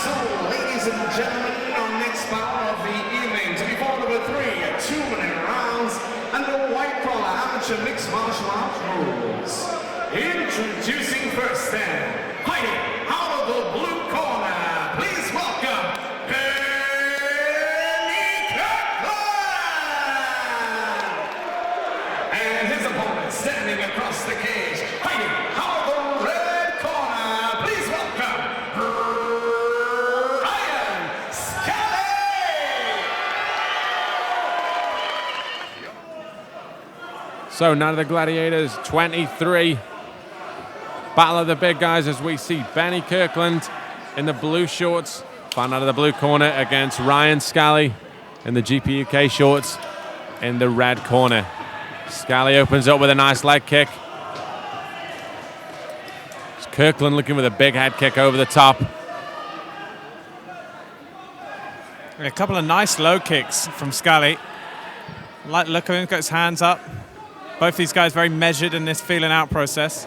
So, ladies and gentlemen, our next battle of the evening to be fought over 3 2-minute rounds under white collar amateur mixed martial arts rules. Introducing first then, fighting out of the blue corner, please welcome Kirkland! And his opponent standing across the cage, fighting out of the red corner, please welcome So none of the Gladiators, 23. Battle of the big guys as we see Benny Kirkland in the blue shorts, found out of the blue corner against Ryan Scally in the GPUK shorts in the red corner. Scally opens up with a nice leg kick. It's Kirkland looking with a big head kick over the top. A couple of nice low kicks from Scally. Like look at him, got his hands up. Both these guys very measured in this feeling out process.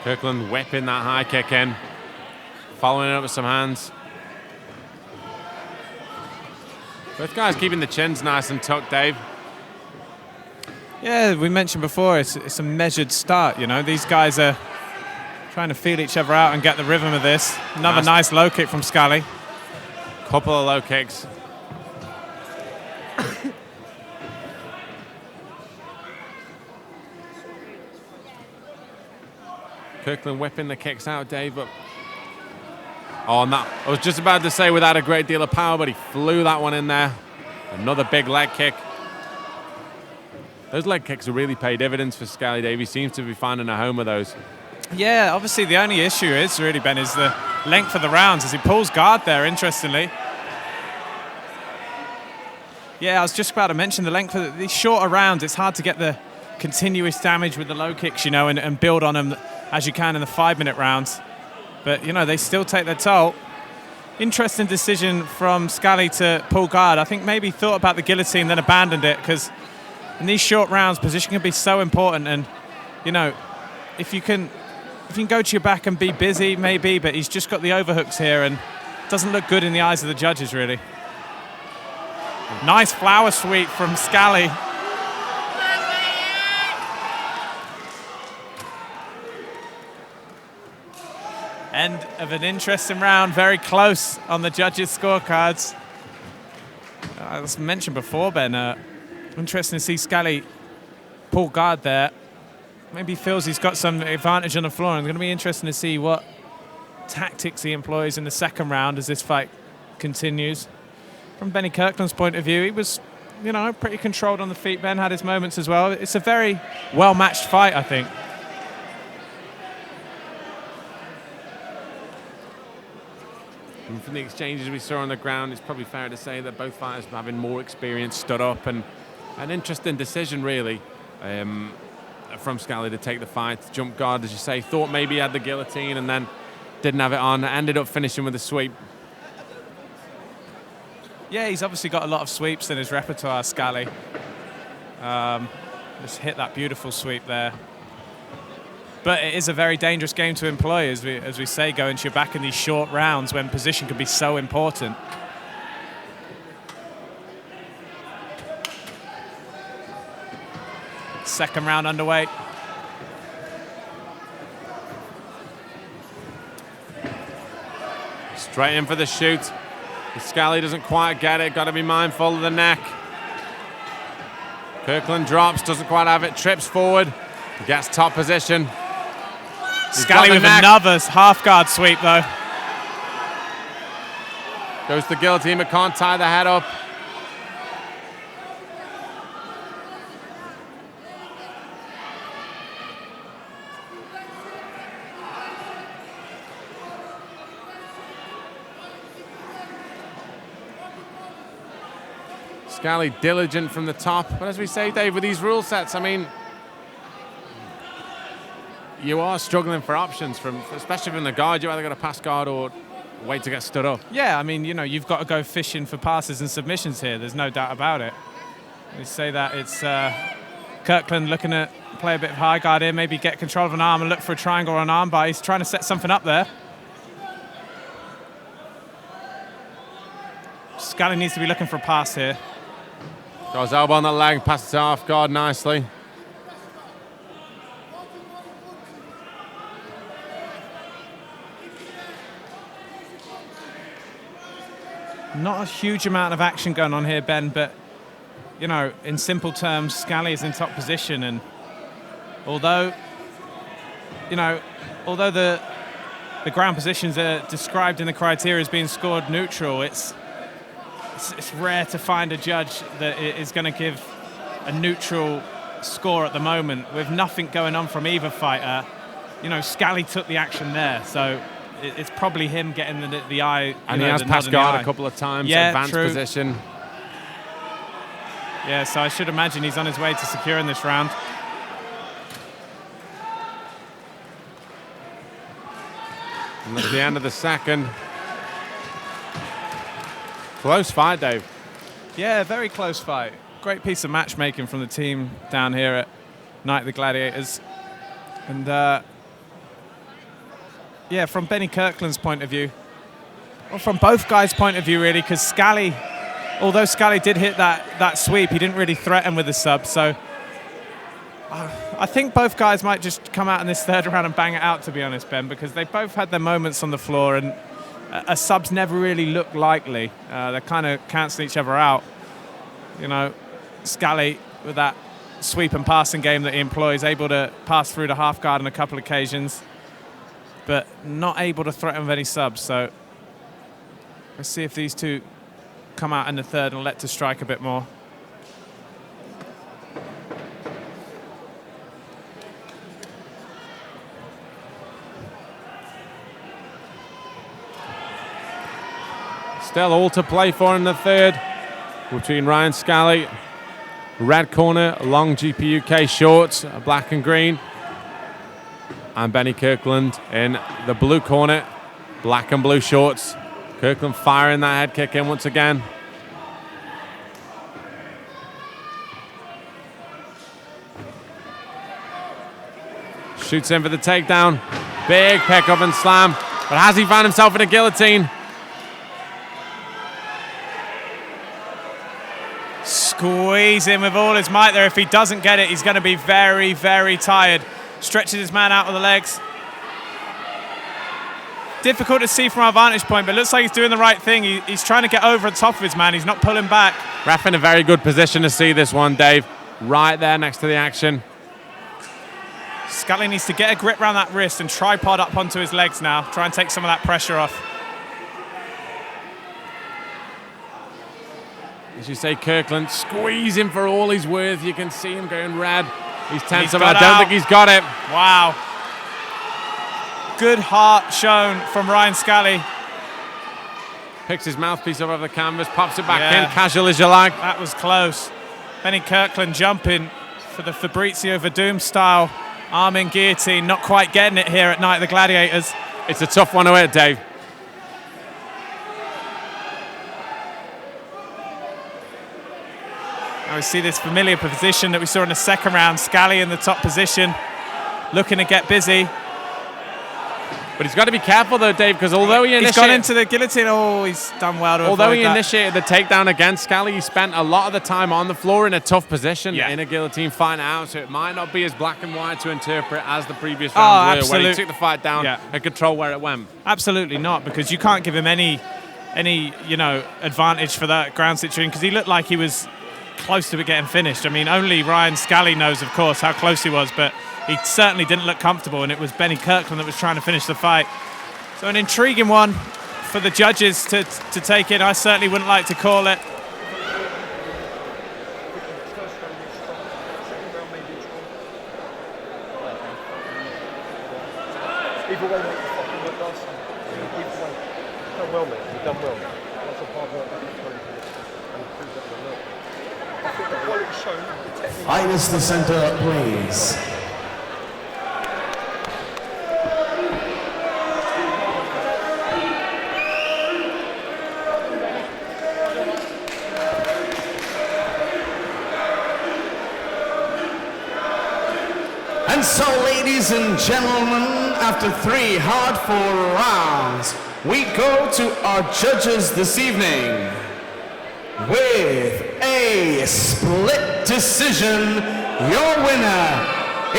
Kirkland whipping that high kick in, following it up with some hands. Both guys keeping the chins nice and tucked, Dave. Yeah, we mentioned before, it's a measured start, you know. These guys are trying to feel each other out and get the rhythm of this. Another nice low kick from Scally. Couple of low kicks. Kirkland whipping the kicks out, Dave, but and that, I was just about to say without a great deal of power, but he flew that one in there. Another big leg kick. Those leg kicks have really paid dividends for Scally, Dave. He seems to be finding a home with those. Yeah, obviously the only issue is really, Ben, is the length of the rounds as he pulls guard there, interestingly. Yeah, I was just about to mention the length of these shorter rounds. It's hard to get the continuous damage with the low kicks, you know, and build on them as you can in the 5-minute rounds. But, you know, they still take their toll. Interesting decision from Scally to pull guard. I think maybe he thought about the guillotine, then abandoned it, because in these short rounds, position can be so important. And, you know, if you can go to your back and be busy, maybe, but he's just got the overhooks here and doesn't look good in the eyes of the judges, really. Nice flower sweep from Scally. End of an interesting round, very close on the judges' scorecards. As mentioned before, Ben, interesting to see Scally pull guard there. Maybe he feels he's got some advantage on the floor, and it's going to be interesting to see what tactics he employs in the second round as this fight continues. From Benny Kirkland's point of view, he was, you know, pretty controlled on the feet. Ben had his moments as well. It's a very well-matched fight, I think. And from the exchanges we saw on the ground, it's probably fair to say that both fighters having more experience stood up, and an interesting decision, really. From Scally to take the fight, jump guard, as you say, thought maybe he had the guillotine and then didn't have it on, ended up finishing with a sweep. Yeah, he's obviously got a lot of sweeps in his repertoire, Scally. Just hit that beautiful sweep there. But it is a very dangerous game to employ, as we say, going to your back in these short rounds when position can be so important. Second round underway. Straight in for the shoot. Scally doesn't quite get it. Got to be mindful of the neck. Kirkland drops, doesn't quite have it. Trips forward. Gets top position. Scally with another half guard sweep, though. Goes to the guillotine, but can't tie the head up. Scally diligent from the top, but as we say, Dave, with these rule sets, I mean, you are struggling for options, especially from the guard. You either got to pass guard or wait to get stood up. Yeah, I mean, you know, you've got to go fishing for passes and submissions here. There's no doubt about it. They say that it's Kirkland looking to play a bit of high guard here, maybe get control of an arm and look for a triangle or an arm bar. He's trying to set something up there. Scally needs to be looking for a pass here. Got his elbow on the leg, passes it off guard nicely. Not a huge amount of action going on here, Ben, but, you know, in simple terms, Scally is in top position, and although the ground positions are described in the criteria as being scored neutral, it's rare to find a judge that is going to give a neutral score at the moment. With nothing going on from either fighter, you know, Scally took the action there, so it's probably him getting the eye. And he has passed guard a couple of times, yeah, advanced true. position. Yeah, so I should imagine he's on his way to securing this round. And that's the end of the second. Close fight, Dave. Yeah, very close fight. Great piece of matchmaking from the team down here at Night of the Gladiators. And yeah, from Benny Kirkland's point of view, or from both guys' point of view, really, because Scally, although Scally did hit that sweep, he didn't really threaten with the sub. So I think both guys might just come out in this third round and bang it out, to be honest, Ben, because they both had their moments on the floor, and a subs never really look likely. They kind of cancel each other out. You know, Scally, with that sweep and passing game that he employs, able to pass through the half guard on a couple of occasions, but not able to threaten with any subs. So let's see if these two come out in the third and let to strike a bit more. Still all to play for in the third between Ryan Scally, red corner, long GPUK shorts, black and green, and Benny Kirkland in the blue corner, black and blue shorts. Kirkland firing that head kick in once again. Shoots in for the takedown. Big pickup and slam. But has he found himself in a guillotine? Squeeze in with all his might there. If he doesn't get it, he's going to be very, very tired. Stretches his man out with the legs. Difficult to see from our vantage point, but looks like he's doing the right thing. He's trying to get over the top of his man. He's not pulling back. Ref in a very good position to see this one, Dave. Right there next to the action. Scally needs to get a grip around that wrist and tripod up onto his legs now. Try and take some of that pressure off. As you say, Kirkland squeezing for all he's worth. You can see him going red. He's tense, but I don't think he's got it. Wow. Good heart shown from Ryan Scally. Picks his mouthpiece up over the canvas, pops it back in, casual as you like. That was close. Benny Kirkland jumping for the Fabrizio Verdum style arm in guillotine. Not quite getting it here at Night of the Gladiators. It's a tough one to hit, Dave. Now we see this familiar position that we saw in the second round. Scally in the top position, looking to get busy. But he's got to be careful though, Dave, because although he's gone into the guillotine, he's done well to although avoid he that. initiated the takedown against Scally, he spent a lot of the time on the floor in a tough position in a guillotine fight out, so it might not be as black and white to interpret as the previous rounds were, where he took the fight down and controlled where it went. Absolutely not, because you can't give him any advantage for that ground situation, because he looked like he was close to it getting finished. I mean, only Ryan Scally knows, of course, how close he was, but he certainly didn't look comfortable, and it was Benny Kirkland that was trying to finish the fight. So an intriguing one for the judges to take in. I certainly wouldn't like to call it. Either way, mate, you fucking look awesome. Either way. You've done well, mate. You've done well. Lots of hard work. I think the quality shown, the technique. Fighters to center, please. And so, ladies and gentlemen, after 3 hard-fought rounds, we go to our judges this evening with a split decision. Your winner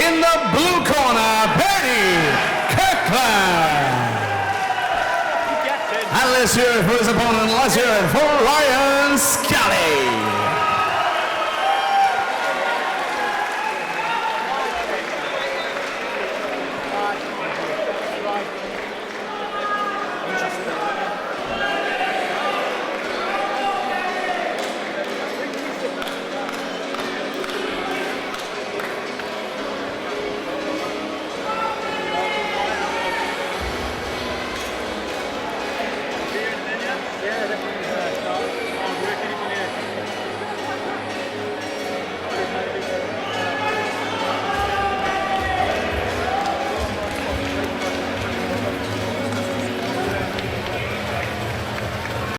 in the blue corner, Kirkland. And let's hear it for his opponent. Let's hear it for Ryan Scally.